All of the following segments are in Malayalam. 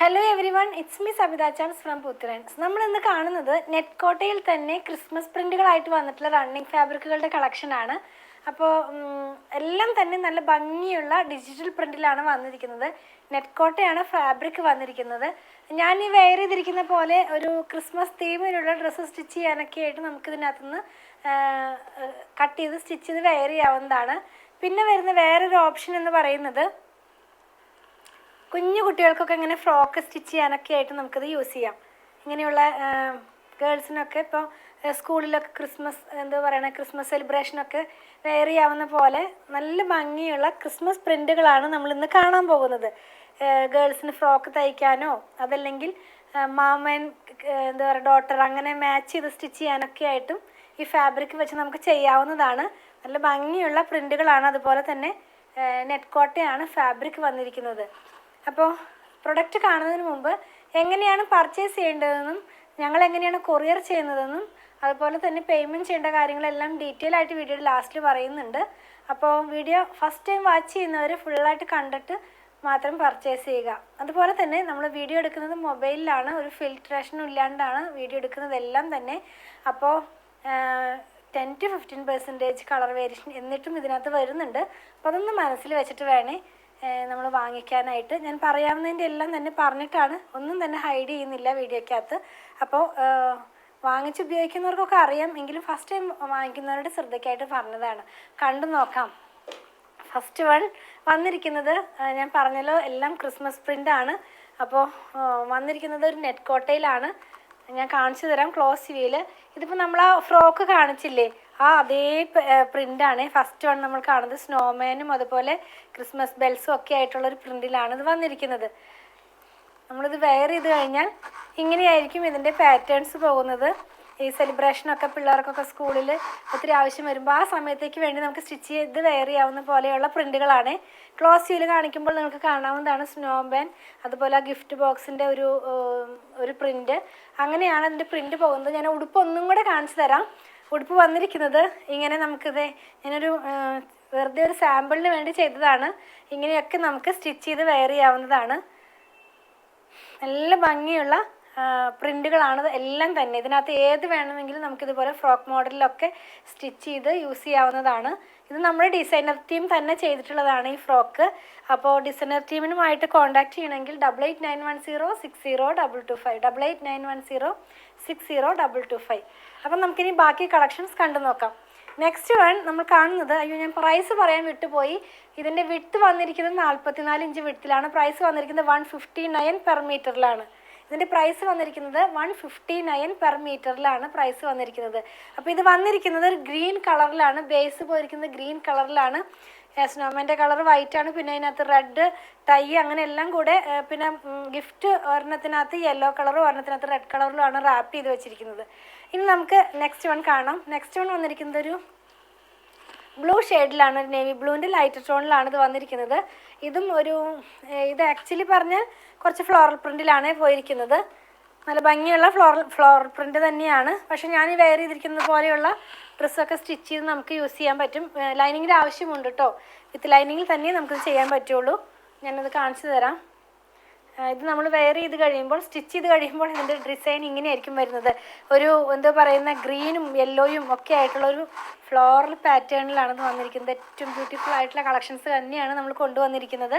Hello everyone, it's me Sabitha charms from Putharans. നമ്മളിന്ന് കാണുന്നത് നെറ്റ് കോട്ടയിൽ തന്നെ ക്രിസ്മസ് പ്രിൻറ്റുകളായിട്ട് വന്നിട്ടുള്ള റണ്ണിങ് ഫാബ്രിക്കുകളുടെ കളക്ഷനാണ്. അപ്പോൾ എല്ലാം തന്നെ നല്ല ഭംഗിയുള്ള ഡിജിറ്റൽ പ്രിൻറ്റിലാണ് വന്നിരിക്കുന്നത്. നെറ്റ് കോട്ടയാണ് ഫാബ്രിക് വന്നിരിക്കുന്നത്. ഞാൻ ഈ വെയർ ചെയ്തിരിക്കുന്ന പോലെ ഒരു ക്രിസ്മസ് തീമിലുള്ള ഡ്രസ്സ് സ്റ്റിച്ച് ചെയ്യാനൊക്കെ ആയിട്ട് നമുക്കിതിനകത്തുനിന്ന് കട്ട് ചെയ്ത് സ്റ്റിച്ച് ചെയ്ത് വെയർ ചെയ്യാവുന്നതാണ്. പിന്നെ വരുന്ന വേറൊരു ഓപ്ഷൻ എന്ന് പറയുന്നത് കുഞ്ഞു കുട്ടികൾക്കൊക്കെ ഇങ്ങനെ ഫ്രോക്ക് സ്റ്റിച്ച് ചെയ്യാനൊക്കെ ആയിട്ട് നമുക്കത് യൂസ് ചെയ്യാം. ഇങ്ങനെയുള്ള ഗേൾസിനൊക്കെ ഇപ്പോൾ സ്കൂളിലൊക്കെ ക്രിസ്മസ് സെലിബ്രേഷനൊക്കെ വെയർ ചെയ്യാവുന്ന പോലെ നല്ല ഭംഗിയുള്ള ക്രിസ്മസ് പ്രിൻറ്റുകളാണ് നമ്മളിന്ന് കാണാൻ പോകുന്നത്. ഗേൾസിന് ഫ്രോക്ക് തയ്ക്കാനോ അതല്ലെങ്കിൽ മാമൻ ഡോട്ടർ അങ്ങനെ മാച്ച് ചെയ്ത് സ്റ്റിച്ച് ചെയ്യാനൊക്കെ ആയിട്ടും ഈ ഫാബ്രിക് വെച്ച് നമുക്ക് ചെയ്യാവുന്നതാണ്. നല്ല ഭംഗിയുള്ള പ്രിൻറ്റുകളാണ്. അതുപോലെ തന്നെ നെറ്റ് കോട്ടയാണ് ഫാബ്രിക് വന്നിരിക്കുന്നത്. അപ്പോൾ പ്രൊഡക്റ്റ് കാണുന്നതിന് മുമ്പ് എങ്ങനെയാണ് പർച്ചേസ് ചെയ്യേണ്ടതെന്നും ഞങ്ങൾ എങ്ങനെയാണ് കൊറിയർ ചെയ്യുന്നതെന്നും അതുപോലെ തന്നെ പേയ്മെൻറ്റ് ചെയ്യേണ്ട കാര്യങ്ങളെല്ലാം ഡീറ്റെയിൽ ആയിട്ട് വീഡിയോയുടെ ലാസ്റ്റിൽ പറയുന്നുണ്ട്. അപ്പോൾ വീഡിയോ ഫസ്റ്റ് ടൈം വാച്ച് ചെയ്യുന്നവർ ഫുള്ളായിട്ട് കണ്ടിട്ട് മാത്രം പർച്ചേസ് ചെയ്യുക. അതുപോലെ തന്നെ നമ്മൾ വീഡിയോ എടുക്കുന്നത് മൊബൈലിലാണ്, ഒരു ഫിൽട്രേഷനും ഇല്ലാണ്ടാണ് വീഡിയോ എടുക്കുന്നതെല്ലാം തന്നെ. അപ്പോൾ 10 to 15% കളർ വേരിയേഷൻ എന്നിട്ടും ഇതിനകത്ത് വരുന്നുണ്ട്. അപ്പോൾ അതൊന്ന് മനസ്സിൽ വെച്ചിട്ട് വേണേ നമ്മൾ വാങ്ങിക്കാനായിട്ട്. ഞാൻ പറയാവുന്നതിൻ്റെ എല്ലാം തന്നെ പറഞ്ഞിട്ടാണ്, ഒന്നും തന്നെ ഹൈഡ് ചെയ്യുന്നില്ല വീഡിയോക്കകത്ത്. അപ്പോൾ വാങ്ങിച്ചുപയോഗിക്കുന്നവർക്കൊക്കെ അറിയാം, എങ്കിലും ഫസ്റ്റ് ടൈം വാങ്ങിക്കുന്നവരുടെ ശ്രദ്ധയ്ക്കായിട്ട് പറഞ്ഞതാണ്. കണ്ടു നോക്കാം. ഫസ്റ്റ് വൺ വന്നിരിക്കുന്നത് ഞാൻ പറഞ്ഞല്ലോ എല്ലാം ക്രിസ്മസ് പ്രിൻ്റാണ്. അപ്പോൾ വന്നിരിക്കുന്നത് ഒരു നെറ്റ് കോട്ടയിലാണ്. ഞാൻ കാണിച്ചു തരാം ക്ലോസ് വ്യൂവിൽ. ഇതിപ്പോൾ നമ്മൾ ആ ഫ്രോക്ക് കാണിച്ചില്ലേ, അതേ പ്രിൻ്റാണ് ഫസ്റ്റ് വൺ നമ്മൾ കാണുന്നത്. സ്നോമാനും അതുപോലെ ക്രിസ്മസ് ബെൽസും ഒക്കെ ആയിട്ടുള്ളൊരു പ്രിൻറ്റിലാണ് ഇത് വന്നിരിക്കുന്നത്. നമ്മളിത് വെയർ ചെയ്ത് കഴിഞ്ഞാൽ ഇങ്ങനെയായിരിക്കും ഇതിൻ്റെ പാറ്റേൺസ് പോകുന്നത്. ഈ സെലിബ്രേഷനൊക്കെ പിള്ളേർക്കൊക്കെ സ്കൂളിൽ ഒത്തിരി ആവശ്യം വരുമ്പോൾ ആ സമയത്തേക്ക് വേണ്ടി നമുക്ക് സ്റ്റിച്ച് ചെയ്ത് വെയർ ചെയ്യാവുന്ന പോലെയുള്ള പ്രിൻറ്റുകളാണ്. ക്ലോസ് വ്യൂവിൽ കാണിക്കുമ്പോൾ നിങ്ങൾക്ക് കാണാവുന്നതാണ് സ്നോമാൻ, അതുപോലെ ആ ഗിഫ്റ്റ് ബോക്സിൻ്റെ ഒരു പ്രിൻറ്റ്. അങ്ങനെയാണ് അതിൻ്റെ പ്രിൻറ്റ് പോകുന്നത്. ഞാൻ ഉടുപ്പ് ഒന്നും കൂടെ കാണിച്ചു തരാം. ഉടുപ്പ് വന്നിരിക്കുന്നത് ഇങ്ങനെ നമുക്കിത് ഞാനൊരു വെറുതെ ഒരു സാമ്പിളിന് വേണ്ടി ചെയ്തതാണ്. ഇങ്ങനെയൊക്കെ നമുക്ക് സ്റ്റിച്ച് ചെയ്ത് വെയർ ചെയ്യാവുന്നതാണ്. നല്ല ഭംഗിയുള്ള പ്രിൻറ്റുകളാണ് എല്ലാം തന്നെ. ഇതിനകത്ത് ഏത് വേണമെങ്കിലും നമുക്കിതുപോലെ ഫ്രോക്ക് മോഡലിലൊക്കെ സ്റ്റിച്ച് ചെയ്ത് യൂസ് ചെയ്യാവുന്നതാണ്. ഇത് നമ്മുടെ ഡിസൈനർ ടീം തന്നെ ചെയ്തിട്ടുള്ളതാണ് ഈ ഫ്രോക്ക്. അപ്പോൾ ഡിസൈനർ ടീമിനുമായിട്ട് കോൺടാക്ട് ചെയ്യണമെങ്കിൽ 8891060225 8891060225. അപ്പം നമുക്കിനി ബാക്കി കളക്ഷൻസ് കണ്ടു നോക്കാം. നെക്സ്റ്റ് വൺ നമ്മൾ കാണുന്നത്, ഞാൻ പ്രൈസ് പറയാൻ വിട്ടുപോയി. ഇതിൻ്റെ വിഡ്ത്ത് വന്നിരിക്കുന്നത് 44 ഇഞ്ച് വിഡ്ത്തിലാണ്. പ്രൈസ് വന്നിരിക്കുന്നത് 159 പെർ മീറ്ററിലാണ്. ഇതിൻ്റെ പ്രൈസ് വന്നിരിക്കുന്നത് 159 പെർ മീറ്ററിലാണ് പ്രൈസ് വന്നിരിക്കുന്നത്. അപ്പോൾ ഇത് വന്നിരിക്കുന്നത് ഒരു ഗ്രീൻ കളറിലാണ്. ബേസ് പോയിരിക്കുന്നത് ഗ്രീൻ കളറിലാണ്. സ്നോമാൻ്റെ കളർ വൈറ്റ് ആണ്. പിന്നെ അതിനകത്ത് റെഡ് ടൈ അങ്ങനെ എല്ലാം കൂടെ, പിന്നെ ഗിഫ്റ്റ് ഒരെണ്ണത്തിനകത്ത് യെല്ലോ കളറും ഒരെണ്ണത്തിനകത്ത് റെഡ് കളറിലുമാണ് റാപ്പ് ചെയ്ത് വെച്ചിരിക്കുന്നത്. ഇനി നമുക്ക് നെക്സ്റ്റ് വൺ കാണാം. നെക്സ്റ്റ് വൺ വന്നിരിക്കുന്നത് ഒരു ബ്ലൂ ഷെയ്ഡിലാണ്, ഒരു നേവി ബ്ലൂവിൻ്റെ ലൈറ്റ് ടോണിലാണ് ഇത് വന്നിരിക്കുന്നത്. ഇത് ആക്ച്വലി പറഞ്ഞാൽ കുറച്ച് ഫ്ലോറൽ പ്രിൻറ്റിലാണ് പോയിരിക്കുന്നത്. നല്ല ഭംഗിയുള്ള ഫ്ലോറൽ പ്രിൻറ്റ് തന്നെയാണ്. പക്ഷേ ഞാൻ ഈ വെയർ ചെയ്തിരിക്കുന്നത് പോലെയുള്ള ഡ്രസ്സൊക്കെ സ്റ്റിച്ച് ചെയ്ത് നമുക്ക് യൂസ് ചെയ്യാൻ പറ്റും. ലൈനിങ്ങിൻ്റെ ആവശ്യമുണ്ട് കേട്ടോ. വിത്ത് ലൈനിങ്ങിൽ തന്നെ നമുക്കിത് ചെയ്യാൻ പറ്റുള്ളൂ. ഞാനത് കാണിച്ചു തരാം. ഇത് നമ്മൾ വെയർ ചെയ്ത് കഴിയുമ്പോൾ, സ്റ്റിച്ച് ചെയ്ത് കഴിയുമ്പോൾ ഇതിൻ്റെ ഡിസൈൻ ഇങ്ങനെയായിരിക്കും വരുന്നത്. ഒരു ഗ്രീനും യെല്ലോയും ഒക്കെ ആയിട്ടുള്ളൊരു ഫ്ലോറൽ പാറ്റേണിലാണ് ഇത് വന്നിരിക്കുന്നത്. ഏറ്റവും ബ്യൂട്ടിഫുൾ ആയിട്ടുള്ള കളക്ഷൻസ് തന്നെയാണ് നമ്മൾ കൊണ്ടുവന്നിരിക്കുന്നത്.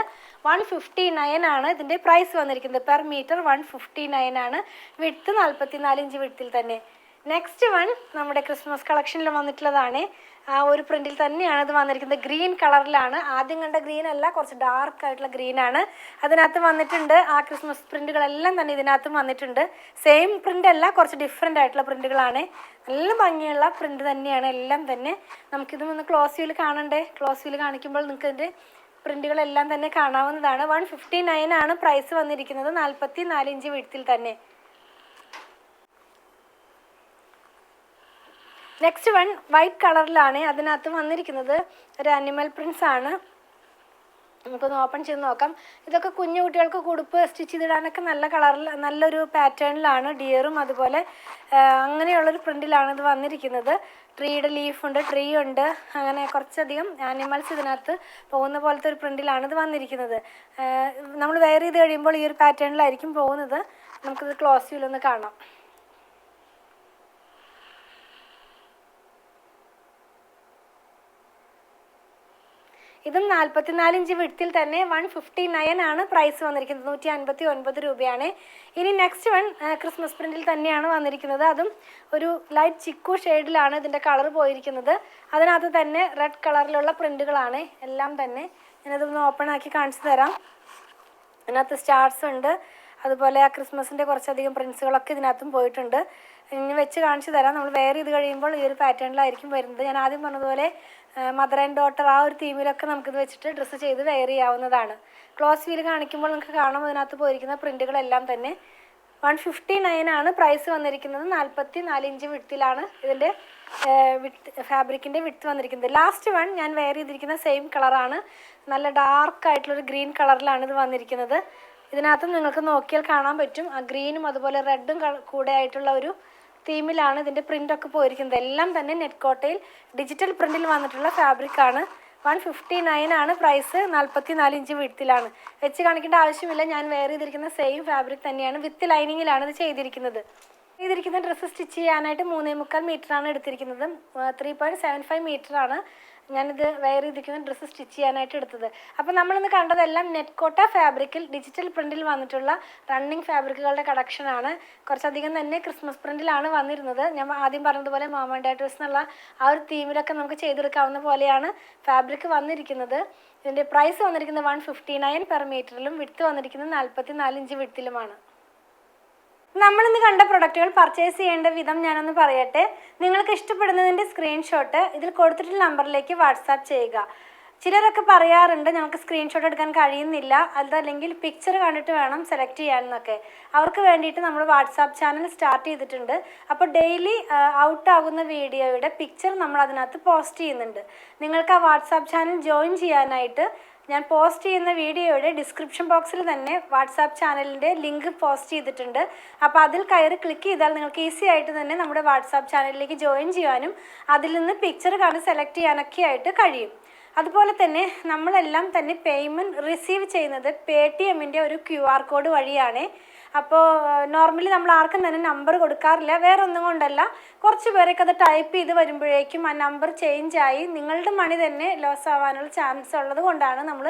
159 ആണ് ഇതിൻ്റെ പ്രൈസ് വന്നിരിക്കുന്നത്. പെർ മീറ്റർ 159 ആണ്. വിഡ്ത്ത് 44 ഇഞ്ച് വിഡ്ത്തിൽ തന്നെ. നെക്സ്റ്റ് വൺ നമ്മുടെ ക്രിസ്മസ് കളക്ഷനിൽ വന്നിട്ടുള്ളതാണ്. ആ ഒരു പ്രിൻറ്റിൽ തന്നെയാണ് ഇത് വന്നിരിക്കുന്നത്. ഗ്രീൻ കളറിലാണ്. ആദ്യം കണ്ട ഗ്രീൻ അല്ല, കുറച്ച് ഡാർക്ക് ആയിട്ടുള്ള ഗ്രീനാണ് അതിനകത്ത് വന്നിട്ടുണ്ട്. ആ ക്രിസ്മസ് പ്രിൻറ്റുകളെല്ലാം തന്നെ ഇതിനകത്തും വന്നിട്ടുണ്ട്. സെയിം പ്രിൻ്റ് അല്ല, കുറച്ച് ഡിഫറെൻ്റ് ആയിട്ടുള്ള പ്രിൻറ്റുകളാണ്. നല്ല ഭംഗിയുള്ള പ്രിൻറ്റ് തന്നെയാണ് എല്ലാം തന്നെ. നമുക്കിതും ഒന്ന് ക്ലോസ് വ്യൂവിൽ കാണണ്ടേ. ക്ലോസ് വ്യൂവിൽ കാണിക്കുമ്പോൾ നിങ്ങൾക്ക് ഇതിൻ്റെ പ്രിൻറ്റുകളെല്ലാം തന്നെ കാണാവുന്നതാണ്. 159 ആണ് പ്രൈസ് വന്നിരിക്കുന്നത്. 44 ഇഞ്ച് വിഡ്ത്തിൽ തന്നെ. നെക്സ്റ്റ് വൺ വൈറ്റ് കളറിലാണ്. അതിനകത്ത് വന്നിരിക്കുന്നത് ഒരു അനിമൽ പ്രിൻസ് ആണ്. നമുക്കൊന്ന് ഓപ്പൺ ചെയ്ത് നോക്കാം. ഇതൊക്കെ കുഞ്ഞു കുട്ടികൾക്ക് ഉടുപ്പ് സ്റ്റിച്ച് ചെയ്തിടാനൊക്കെ നല്ല കളറിൽ നല്ലൊരു പാറ്റേണിലാണ് ഡിയറും അതുപോലെ അങ്ങനെയുള്ളൊരു പ്രിൻറ്റിലാണ് ഇത് വന്നിരിക്കുന്നത്. ട്രീയുടെ ലീഫുണ്ട്, ട്രീ ഉണ്ട്, അങ്ങനെ കുറച്ചധികം ആനിമൽസ് ഇതിനകത്ത് പോകുന്ന പോലത്തെ ഒരു പ്രിൻറ്റിലാണ് ഇത് വന്നിരിക്കുന്നത്. നമ്മൾ വെയർ ചെയ്ത് കഴിയുമ്പോൾ ഈ ഒരു പാറ്റേണിലായിരിക്കും പോകുന്നത്. നമുക്കിത് ക്ലോസ് വ്യൂലൊന്ന് കാണാം. ഇതും 44 ഇഞ്ച് വിഡ്ത്തിൽ തന്നെ 159 ആണ് പ്രൈസ് വന്നിരിക്കുന്നത്. 159 രൂപയാണ്. ഇനി നെക്സ്റ്റ് വൺ ക്രിസ്മസ് പ്രിൻറ്റിൽ തന്നെയാണ് വന്നിരിക്കുന്നത്. അതും ഒരു ലൈറ്റ് ചിക്കു ഷെയ്ഡിലാണ് ഇതിൻ്റെ കളർ പോയിരിക്കുന്നത്. അതിനകത്ത് തന്നെ റെഡ് കളറിലുള്ള പ്രിൻറ്റുകളാണ് എല്ലാം തന്നെ. ഞാനതൊന്ന് ഓപ്പൺ ആക്കി കാണിച്ചു തരാം. ഇതിനകത്ത് സ്റ്റാർസ് ഉണ്ട്, അതുപോലെ ആ ക്രിസ്മസിൻ്റെ കുറച്ചധികം പ്രിൻസുകളൊക്കെ ഇതിനകത്തും പോയിട്ടുണ്ട്. ഇനി വെച്ച് കാണിച്ചു തരാം. നമ്മൾ വെയർ ചെയ്ത് കഴിയുമ്പോൾ ഈ ഒരു പാറ്റേണിലായിരിക്കും വരുന്നത്. ഞാൻ ആദ്യം പറഞ്ഞതുപോലെ മദർ ആൻഡ് ഡോട്ടർ ആ ഒരു തീമിലൊക്കെ നമുക്കിത് വെച്ചിട്ട് ഡ്രസ്സ് ചെയ്ത് വെയർ ചെയ്യാവുന്നതാണ്. ക്ലോസ് വീൽ കാണിക്കുമ്പോൾ നിങ്ങൾക്ക് കാണാം ഇതിനകത്ത് പോയിരിക്കുന്ന പ്രിൻറ്റുകളെല്ലാം തന്നെ. 159 ആണ് പ്രൈസ് വന്നിരിക്കുന്നത്. 44 ഇഞ്ച് വിഡ്ത്തിലാണ് ഇതിൻ്റെ ഫാബ്രിക്കിൻ്റെ വിഡ്ത്ത് വന്നിരിക്കുന്നത്. ലാസ്റ്റ് വൺ ഞാൻ വെയർ ചെയ്തിരിക്കുന്ന സെയിം കളറാണ്. നല്ല ഡാർക്കായിട്ടുള്ളൊരു ഗ്രീൻ കളറിലാണ് ഇത് വന്നിരിക്കുന്നത്. ഇതിനകത്ത് നിങ്ങൾക്ക് നോക്കിയാൽ കാണാൻ പറ്റും ആ ഗ്രീനും അതുപോലെ റെഡും കൂടെ ആയിട്ടുള്ള ഒരു തീമിലാണ് ഇതിൻ്റെ പ്രിൻ്റൊക്കെ പോയിരിക്കുന്നത്. എല്ലാം തന്നെ നെറ്റ് കോട്ടയിൽ ഡിജിറ്റൽ പ്രിൻറ്റിൽ വന്നിട്ടുള്ള ഫാബ്രിക്കാണ്. 159 ആണ് പ്രൈസ്. 44 ഇഞ്ച് വിഡ്ത്തിലാണ്. വെച്ച് കാണിക്കേണ്ട ആവശ്യമില്ല. ഞാൻ വെയർ ചെയ്തിരിക്കുന്ന സെയിം ഫാബ്രിക് തന്നെയാണ്. വിത്ത് ലൈനിങ്ങിലാണ് ഇത് ചെയ്തിരിക്കുന്നത്. ഡ്രസ്സ് സ്റ്റിച്ച് ചെയ്യാനായിട്ട് 3.25 മീറ്ററാണ് എടുത്തിരിക്കുന്നത്. 3.75 മീറ്ററാണ് ഞാനിത് വെയർ ചെയ്തിരിക്കുന്ന ഡ്രസ്സ് സ്റ്റിച്ച് ചെയ്യാനായിട്ട് എടുത്തത്. അപ്പോൾ നമ്മളിന്ന് കണ്ടതെല്ലാം നെറ്റ് കോട്ട ഫാബ്രിക്കിൽ ഡിജിറ്റൽ പ്രിൻറ്റിൽ വന്നിട്ടുള്ള റണ്ണിങ് ഫാബ്രിക്കുകളുടെ കളക്ഷനാണ്. കുറച്ചധികം തന്നെ ക്രിസ്മസ് പ്രിൻറ്റിലാണ് വന്നിരുന്നത്. ഞാൻ ആദ്യം പറഞ്ഞതുപോലെ മോം ആൻഡ് ഡാഡ് ഡ്രസ് എന്നുള്ള ആ ഒരു തീമിലൊക്കെ നമുക്ക് ചെയ്തെടുക്കാവുന്ന പോലെയാണ് ഫാബ്രിക് വന്നിരിക്കുന്നത്. ഇതിൻ്റെ പ്രൈസ് വന്നിരിക്കുന്നത് 159 പെർ മീറ്ററിലും വിഡ്ത്ത് വന്നിരിക്കുന്നത് 44 ഇഞ്ച് വിഡ്ത്തിലുമാണ്. നമ്മളിന്ന് കണ്ട പ്രൊഡക്റ്റുകൾ പർച്ചേസ് ചെയ്യേണ്ട വിധം ഞാനൊന്ന് പറയട്ടെ. നിങ്ങൾക്ക് ഇഷ്ടപ്പെടുന്നതിൻ്റെ സ്ക്രീൻഷോട്ട് ഇതിൽ കൊടുത്തിട്ടുള്ള നമ്പറിലേക്ക് വാട്സാപ്പ് ചെയ്യുക. ചിലരൊക്കെ പറയാറുണ്ട് ഞങ്ങൾക്ക് സ്ക്രീൻഷോട്ട് എടുക്കാൻ കഴിയുന്നില്ല, അതല്ലെങ്കിൽ പിക്ചർ കണ്ടിട്ട് വേണം സെലക്ട് ചെയ്യാനെന്നൊക്കെ. അവർക്ക് വേണ്ടിയിട്ട് നമ്മൾ വാട്സാപ്പ് ചാനൽ സ്റ്റാർട്ട് ചെയ്തിട്ടുണ്ട്. അപ്പോൾ ഡെയിലി ഔട്ടാകുന്ന വീഡിയോയുടെ പിക്ചർ നമ്മൾ അതിനകത്ത് പോസ്റ്റ് ചെയ്യുന്നുണ്ട്. നിങ്ങൾക്ക് ആ വാട്സാപ്പ് ചാനൽ ജോയിൻ ചെയ്യാനായിട്ട് ഞാൻ പോസ്റ്റ് ചെയ്യുന്ന വീഡിയോയുടെ ഡിസ്ക്രിപ്ഷൻ ബോക്സിൽ തന്നെ വാട്സാപ്പ് ചാനലിൻ്റെ ലിങ്ക് പോസ്റ്റ് ചെയ്തിട്ടുണ്ട്. അപ്പോൾ അതിൽ കയറി ക്ലിക്ക് ചെയ്താൽ നിങ്ങൾക്ക് ഈസി ആയിട്ട് തന്നെ നമ്മുടെ വാട്സാപ്പ് ചാനലിലേക്ക് ജോയിൻ ചെയ്യാനും അതിൽ നിന്ന് പിക്ചർ കണ്ട് സെലക്ട് ചെയ്യാനൊക്കെ ആയിട്ട് കഴിയും. അതുപോലെ തന്നെ നമ്മളെല്ലാം തന്നെ പേയ്മെൻറ്റ് റിസീവ് ചെയ്യുന്നത് പേടിഎമ്മിൻ്റെ ഒരു QR കോഡ് വഴിയാണ്. അപ്പോൾ നോർമലി നമ്മൾ ആർക്കും തന്നെ നമ്പർ കൊടുക്കാറില്ല. വേറെ ഒന്നും കൊണ്ടല്ല, കുറച്ച് പേരൊക്കെ അത് ടൈപ്പ് ചെയ്ത് വരുമ്പോഴേക്കും ആ നമ്പർ ചേഞ്ചായി നിങ്ങളുടെ മണി തന്നെ ലോസ് ആവാനുള്ള ചാൻസ് ഉള്ളത് കൊണ്ടാണ് നമ്മൾ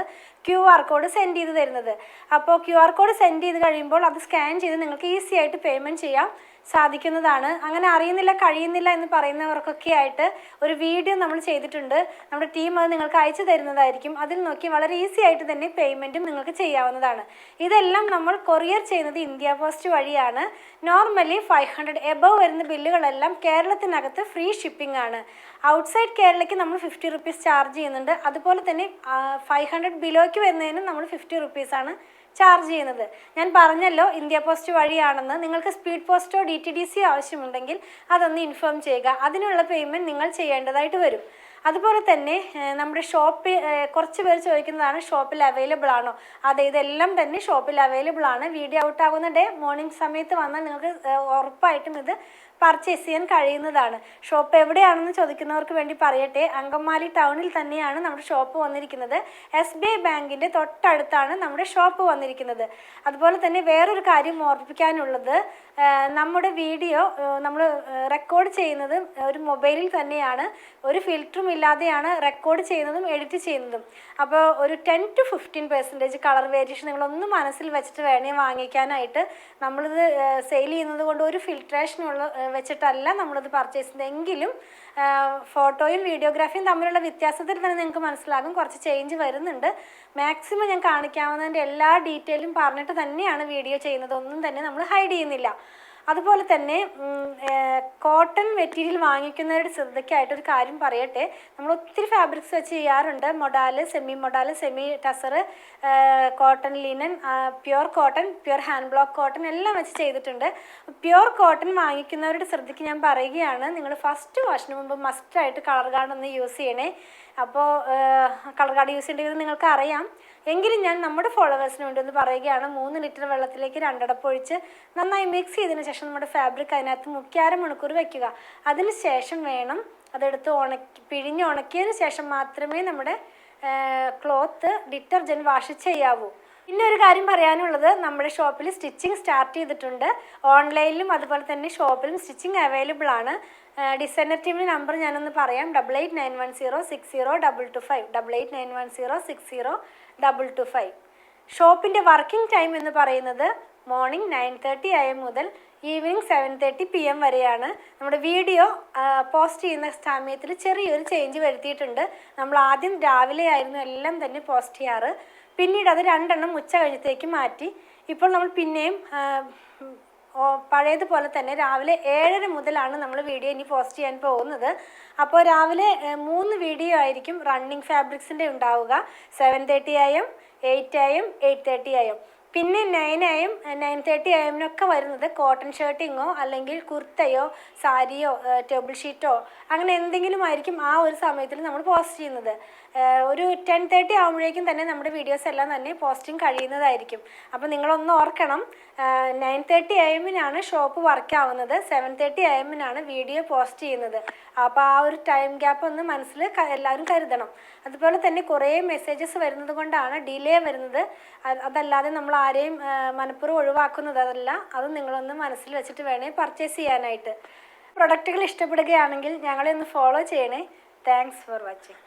QR കോഡ് സെൻഡ് ചെയ്ത് തരുന്നത്. അപ്പോൾ QR കോഡ് സെൻഡ് ചെയ്ത് കഴിയുമ്പോൾ അത് സ്കാൻ ചെയ്ത് നിങ്ങൾക്ക് ഈസി ആയിട്ട് പേയ്മെൻറ്റ് ചെയ്യാം സാധിക്കുന്നതാണ്. അങ്ങനെ അറിയുന്നില്ല കഴിയുന്നില്ല എന്ന് പറയുന്നവർക്കൊക്കെ ആയിട്ട് ഒരു വീഡിയോ നമ്മൾ ചെയ്തിട്ടുണ്ട്. നമ്മുടെ ടീം അത് നിങ്ങൾക്ക് അയച്ചു തരുന്നതായിരിക്കും. അതിൽ നോക്കി വളരെ ഈസി ആയിട്ട് തന്നെ പേയ്മെൻറ്റും നിങ്ങൾക്ക് ചെയ്യാവുന്നതാണ്. ഇതെല്ലാം നമ്മൾ കൊറിയർ ചെയ്യുന്നത് ഇന്ത്യ പോസ്റ്റ് വഴിയാണ്. നോർമലി 500 എബവ് വരുന്ന ബില്ലുകളെല്ലാം കേരളത്തിനകത്ത് ഫ്രീ ഷിപ്പിംഗ് ആണ്. ഔട്ട്സൈഡ് കേരളയ്ക്ക് നമ്മൾ 50 റുപ്പീസ് ചാർജ് ചെയ്യുന്നുണ്ട്. അതുപോലെ തന്നെ 500 ബിലോയ്ക്ക് വരുന്നതിനും നമ്മൾ 50 റുപ്പീസാണ് ചാർജ് ചെയ്യുന്നത്. ഞാൻ പറഞ്ഞല്ലോ ഇന്ത്യ പോസ്റ്റ് വഴിയാണെന്ന്. നിങ്ങൾക്ക് സ്പീഡ് പോസ്റ്റോ DTDC ആവശ്യമുണ്ടെങ്കിൽ അതൊന്ന് ഇൻഫോം ചെയ്യുക. അതിനുള്ള പേയ്മെൻറ്റ് നിങ്ങൾ ചെയ്യേണ്ടതായിട്ട് വരും. അതുപോലെ തന്നെ നമ്മുടെ ഷോപ്പിൽ കുറച്ച് പേര് ചോദിക്കുന്നതാണ് ഷോപ്പിൽ അവൈലബിൾ ആണോ? അതെ, ഇതെല്ലാം തന്നെ ഷോപ്പിൽ അവൈലബിൾ ആണ്. വീഡിയോ ഔട്ടാകുന്ന ഡേ മോർണിംഗ് സമയത്ത് വന്നാൽ നിങ്ങൾക്ക് ഉറപ്പായിട്ടും ഇത് പർച്ചേസ് ചെയ്യാൻ കഴിയുന്നതാണ്. ഷോപ്പ് എവിടെയാണെന്ന് ചോദിക്കുന്നവർക്ക് വേണ്ടി പറയട്ടെ, അങ്കമാലി ടൗണിൽ തന്നെയാണ് നമ്മുടെ ഷോപ്പ് വന്നിരിക്കുന്നത്. SBI ബാങ്കിൻ്റെ തൊട്ടടുത്താണ് നമ്മുടെ ഷോപ്പ് വന്നിരിക്കുന്നത്. അതുപോലെ തന്നെ വേറൊരു കാര്യം ഓർമ്മിപ്പിക്കാനുള്ളത്, നമ്മുടെ വീഡിയോ നമ്മൾ റെക്കോർഡ് ചെയ്യുന്നത് ഒരു മൊബൈലിൽ തന്നെയാണ്. ഒരു ഫിൽറ്ററും ഇല്ലാതെയാണ് റെക്കോർഡ് ചെയ്യുന്നതും എഡിറ്റ് ചെയ്യുന്നതും. അപ്പോൾ ഒരു 10 to 15% കളർ വേരിയേഷൻ നിങ്ങളൊന്നും മനസ്സിൽ വെച്ചിട്ട് വേണേ വാങ്ങിക്കാനായിട്ട്. നമ്മളിത് സെയിൽ ചെയ്യുന്നത് കൊണ്ട് ഒരു ഫിൽട്രേഷനുള്ള വെച്ചിട്ടല്ല നമ്മളത് പർച്ചേസ് ചെയ്യുന്നത്. എങ്കിലും ഫോട്ടോയും വീഡിയോഗ്രാഫിയും തമ്മിലുള്ള വ്യത്യാസത്തിൽ തന്നെ നിങ്ങൾക്ക് മനസ്സിലാകും കുറച്ച് ചേഞ്ച് വരുന്നുണ്ട്. മാക്സിമം ഞാൻ കാണിക്കാവുന്നതിൻ്റെ എല്ലാ ഡീറ്റെയിലും പറഞ്ഞിട്ട് തന്നെയാണ് വീഡിയോ ചെയ്യുന്നത്. ഒന്നും തന്നെ നമ്മൾ ഹൈഡ് ചെയ്യുന്നില്ല. അതുപോലെ തന്നെ കോട്ടൺ മെറ്റീരിയൽ വാങ്ങിക്കുന്നവരുടെ ശ്രദ്ധയ്ക്കായിട്ടൊരു കാര്യം പറയട്ടെ. നമ്മൾ ഒത്തിരി ഫാബ്രിക്സ് വെച്ച് ചെയ്യാറുണ്ട്. Modal, semi tussar, cotton linen, pure cotton, pure hand block cotton എല്ലാം വെച്ച് ചെയ്തിട്ടുണ്ട്. പ്യുർ കോട്ടൺ വാങ്ങിക്കുന്നവരുടെ ശ്രദ്ധയ്ക്ക് ഞാൻ പറയുകയാണ്, നിങ്ങൾ ഫസ്റ്റ് വാഷിന് മുമ്പ് മസ്റ്റായിട്ട് കളർ ഗാർഡ് ഒന്ന് യൂസ് ചെയ്യണേ. അപ്പോൾ കളർ ഗാർഡ് യൂസ് ചെയ്യേണ്ടത് നിങ്ങൾക്ക് അറിയാം. എങ്കിലും ഞാൻ നമ്മുടെ ഫോളോവേഴ്സിന് വേണ്ടി ഒന്ന് പറയുകയാണ്, 3 ലിറ്റർ വെള്ളത്തിലേക്ക് 2 അടപ്പ് ഒഴിച്ച് നന്നായി മിക്സ് ചെയ്തതിന് ശേഷം നമ്മുടെ ഫാബ്രിക് അതിനകത്ത് മുക്കി 1/2 മണിക്കൂർ വയ്ക്കുക. അതിന് ശേഷം വേണം അതെടുത്ത് പിഴിഞ്ഞ് ഉണക്കിയതിന് ശേഷം മാത്രമേ നമ്മുടെ ക്ലോത്ത് ഡിറ്റർജൻറ്റ് വാഷ് ചെയ്യാവൂ. പിന്നെ ഒരു കാര്യം പറയാനുള്ളത്, നമ്മുടെ ഷോപ്പിൽ സ്റ്റിച്ചിങ് സ്റ്റാർട്ട് ചെയ്തിട്ടുണ്ട്. ഓൺലൈനിലും അതുപോലെ തന്നെ ഷോപ്പിലും സ്റ്റിച്ചിങ് അവൈലബിൾ ആണ്. ഡിസൈനർ ടീമിൻ്റെ നമ്പർ ഞാനൊന്ന് പറയാം, 8891060225, 8891060225. ഷോപ്പിൻ്റെ വർക്കിംഗ് ടൈം എന്ന് പറയുന്നത് മോർണിംഗ് 9:30 AM മുതൽ ഈവനിങ് 7:30 PM വരെയാണ്. നമ്മുടെ വീഡിയോ പോസ്റ്റ് ചെയ്യുന്ന സമയത്തിൽ ചെറിയൊരു ചേഞ്ച് വരുത്തിയിട്ടുണ്ട്. നമ്മൾ ആദ്യം രാവിലെ ആയിരുന്നു എല്ലാം തന്നെ പോസ്റ്റ് ചെയ്യാറ്, പിന്നീട് അത് 2 എണ്ണം ഉച്ച കഴിഞ്ഞത്തേക്ക് മാറ്റി. ഇപ്പോൾ നമ്മൾ പിന്നെയും പഴയതുപോലെ തന്നെ രാവിലെ 7:30 മുതലാണ് നമ്മൾ വീഡിയോ ഇനി പോസ്റ്റ് ചെയ്യാൻ പോകുന്നത്. അപ്പോൾ രാവിലെ 3 വീഡിയോ ആയിരിക്കും റണ്ണിങ് ഫാബ്രിക്സിൻ്റെ ഉണ്ടാവുക. 7:30 AM, 8 AM, 8:30 AM. പിന്നെ 9 AM, 9:30 AM വരുന്നത് കോട്ടൺ ഷർട്ടിങ്ങോ അല്ലെങ്കിൽ കുർത്തയോ സാരിയോ ടേബിൾ ഷീറ്റോ അങ്ങനെ എന്തെങ്കിലും ആയിരിക്കും ആ ഒരു സമയത്തിൽ നമ്മൾ പോസ്റ്റ് ചെയ്യുന്നത്. ഒരു 10:30 ആകുമ്പോഴേക്കും തന്നെ നമ്മുടെ വീഡിയോസ് എല്ലാം തന്നെ പോസ്റ്റിംഗ് കഴിയുന്നതായിരിക്കും. അപ്പോൾ നിങ്ങളൊന്ന് ഓർക്കണം, 9:30 AM ഷോപ്പ് വർക്ക് ആവുന്നത്, 7:30 AM വീഡിയോ പോസ്റ്റ് ചെയ്യുന്നത്. അപ്പോൾ ആ ഒരു ടൈം ഗ്യാപ്പ് ഒന്ന് മനസ്സിൽ എല്ലാവരും കരുതണം. അതുപോലെ തന്നെ കുറേ മെസ്സേജസ് വരുന്നത് കൊണ്ടാണ് ഡിലേ വരുന്നത്. അതല്ലാതെ നമ്മൾ ആരെയും മനഃപൂർവ്വം ഒഴിവാക്കുന്നതല്ല. അത് നിങ്ങളൊന്ന് മനസ്സിൽ വെച്ചിട്ട് വേണേ പർച്ചേസ് ചെയ്യാനായിട്ട്. പ്രൊഡക്റ്റുകൾ ഇഷ്ടപ്പെടുകയാണെങ്കിൽ ഞങ്ങളെ ഒന്ന് ഫോളോ ചെയ്യണേ. Thanks for watching.